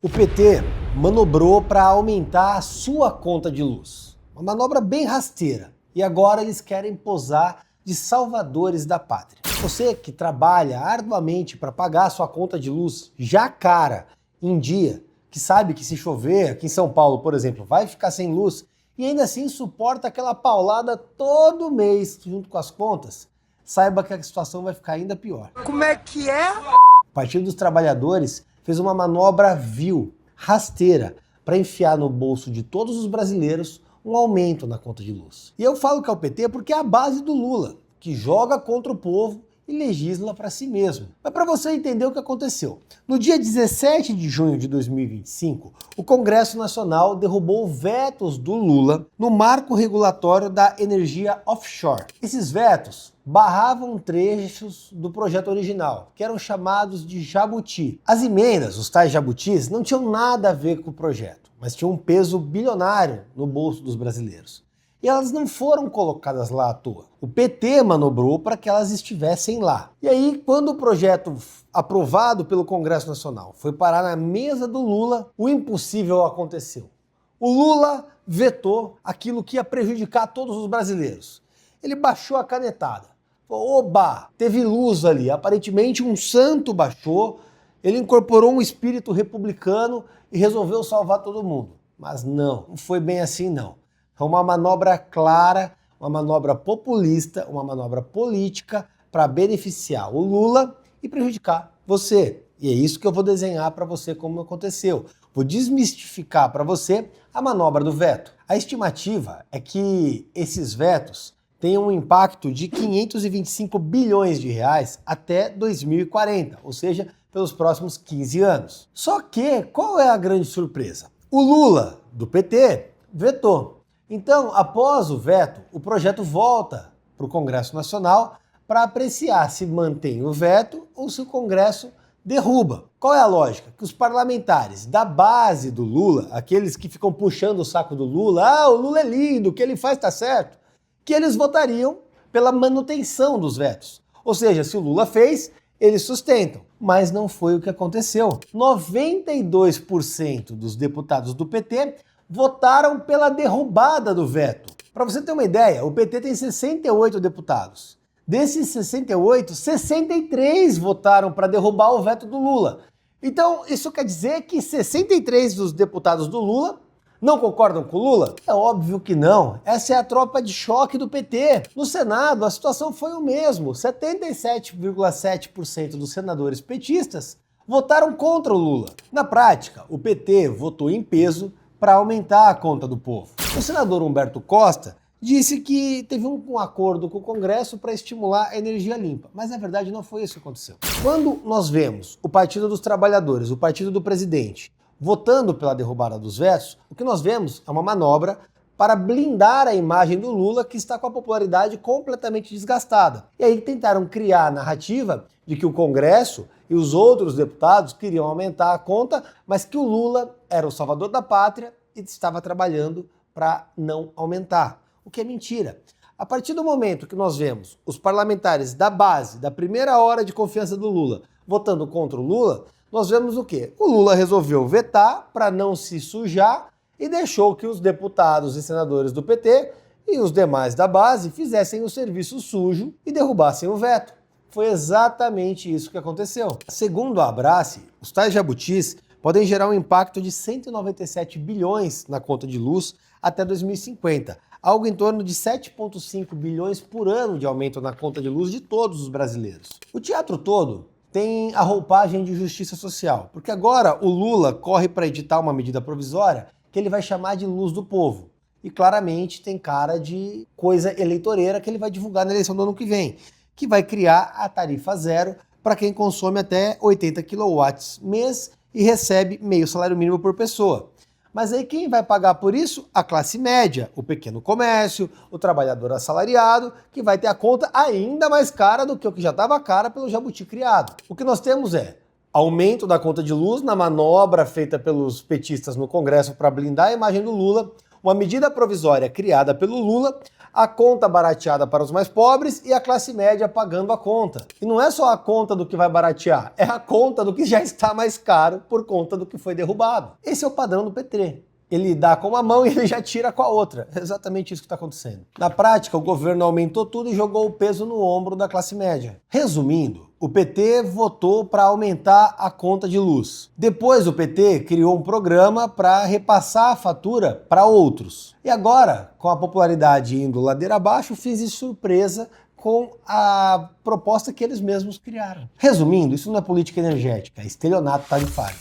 O PT manobrou para aumentar a sua conta de luz. Uma manobra bem rasteira. E agora eles querem posar de salvadores da pátria. Você que trabalha arduamente para pagar a sua conta de luz já cara, em dia, que sabe que se chover, aqui em São Paulo, por exemplo, vai ficar sem luz, e ainda assim suporta aquela paulada todo mês junto com as contas, saiba que a situação vai ficar ainda pior. Como é que é? O Partido dos Trabalhadores fez uma manobra vil, rasteira, para enfiar no bolso de todos os brasileiros um aumento na conta de luz. E eu falo que é o PT porque é a base do Lula, que joga contra o povo e legisla para si mesmo. Mas para você entender o que aconteceu. No dia 17 de junho de 2025, o Congresso Nacional derrubou vetos do Lula no marco regulatório da energia offshore. Esses vetos barravam trechos do projeto original, que eram chamados de jabuti. As emendas, os tais jabutis, não tinham nada a ver com o projeto, mas tinham um peso bilionário no bolso dos brasileiros. E elas não foram colocadas lá à toa. O PT manobrou para que elas estivessem lá. E aí, quando o projeto aprovado pelo Congresso Nacional foi parar na mesa do Lula, o impossível aconteceu. O Lula vetou aquilo que ia prejudicar todos os brasileiros. Ele baixou a canetada. Falou, oba, teve luz ali. Aparentemente um santo baixou, ele incorporou um espírito republicano e resolveu salvar todo mundo. Mas não foi bem assim não. Foi uma manobra clara, uma manobra populista, uma manobra política para beneficiar o Lula e prejudicar você. E é isso que eu vou desenhar para você como aconteceu. Vou desmistificar para você a manobra do veto. A estimativa é que esses vetos tenham um impacto de 525 bilhões de reais até 2040, ou seja, pelos próximos 15 anos. Só que, qual é a grande surpresa? O Lula, do PT, vetou. Então, após o veto, o projeto volta para o Congresso Nacional para apreciar se mantém o veto ou se o Congresso derruba. Qual é a lógica? Que os parlamentares da base do Lula, aqueles que ficam puxando o saco do Lula, o Lula é lindo, o que ele faz está certo, que eles votariam pela manutenção dos vetos. Ou seja, se o Lula fez, eles sustentam. Mas não foi o que aconteceu. 92% dos deputados do PT votaram pela derrubada do veto. Para você ter uma ideia, o PT tem 68 deputados. Desses 68, 63 votaram para derrubar o veto do Lula. Então, isso quer dizer que 63 dos deputados do Lula não concordam com o Lula? É óbvio que não. Essa é a tropa de choque do PT. No Senado, a situação foi o mesmo. 77,7% dos senadores petistas votaram contra o Lula. Na prática, o PT votou em peso para aumentar a conta do povo. O senador Humberto Costa disse que teve um acordo com o Congresso para estimular a energia limpa, mas na verdade não foi isso que aconteceu. Quando nós vemos o Partido dos Trabalhadores, o partido do presidente, votando pela derrubada dos vetos, o que nós vemos é uma manobra para blindar a imagem do Lula, que está com a popularidade completamente desgastada. E aí tentaram criar a narrativa de que o Congresso e os outros deputados queriam aumentar a conta, mas que o Lula era o salvador da pátria e estava trabalhando para não aumentar, o que é mentira. A partir do momento que nós vemos os parlamentares da base, da primeira hora de confiança do Lula, votando contra o Lula, nós vemos o quê? O Lula resolveu vetar para não se sujar e deixou que os deputados e senadores do PT e os demais da base fizessem o serviço sujo e derrubassem o veto. Foi exatamente isso que aconteceu. Segundo a Abrace, os tais jabutis podem gerar um impacto de 197 bilhões na conta de luz até 2050, algo em torno de 7,5 bilhões por ano de aumento na conta de luz de todos os brasileiros. O teatro todo tem a roupagem de justiça social, porque agora o Lula corre para editar uma medida provisória que ele vai chamar de luz do povo. E claramente tem cara de coisa eleitoreira que ele vai divulgar na eleição do ano que vem, que vai criar a tarifa zero para quem consome até 80 kW mês e recebe meio salário mínimo por pessoa. Mas aí quem vai pagar por isso? A classe média, o pequeno comércio, o trabalhador assalariado, que vai ter a conta ainda mais cara do que o que já estava cara pelo jabuti criado. O que nós temos é aumento da conta de luz na manobra feita pelos petistas no Congresso para blindar a imagem do Lula, uma medida provisória criada pelo Lula, a conta barateada para os mais pobres e a classe média pagando a conta. E não é só a conta do que vai baratear, é a conta do que já está mais caro por conta do que foi derrubado. Esse é o padrão do PT. Ele dá com uma mão e ele já tira com a outra. É exatamente isso que está acontecendo. Na prática, o governo aumentou tudo e jogou o peso no ombro da classe média. Resumindo, o PT votou para aumentar a conta de luz. Depois o PT criou um programa para repassar a fatura para outros. E agora, com a popularidade indo ladeira abaixo, fiz de surpresa com a proposta que eles mesmos criaram. Resumindo, isso não é política energética, é estelionato tarifário.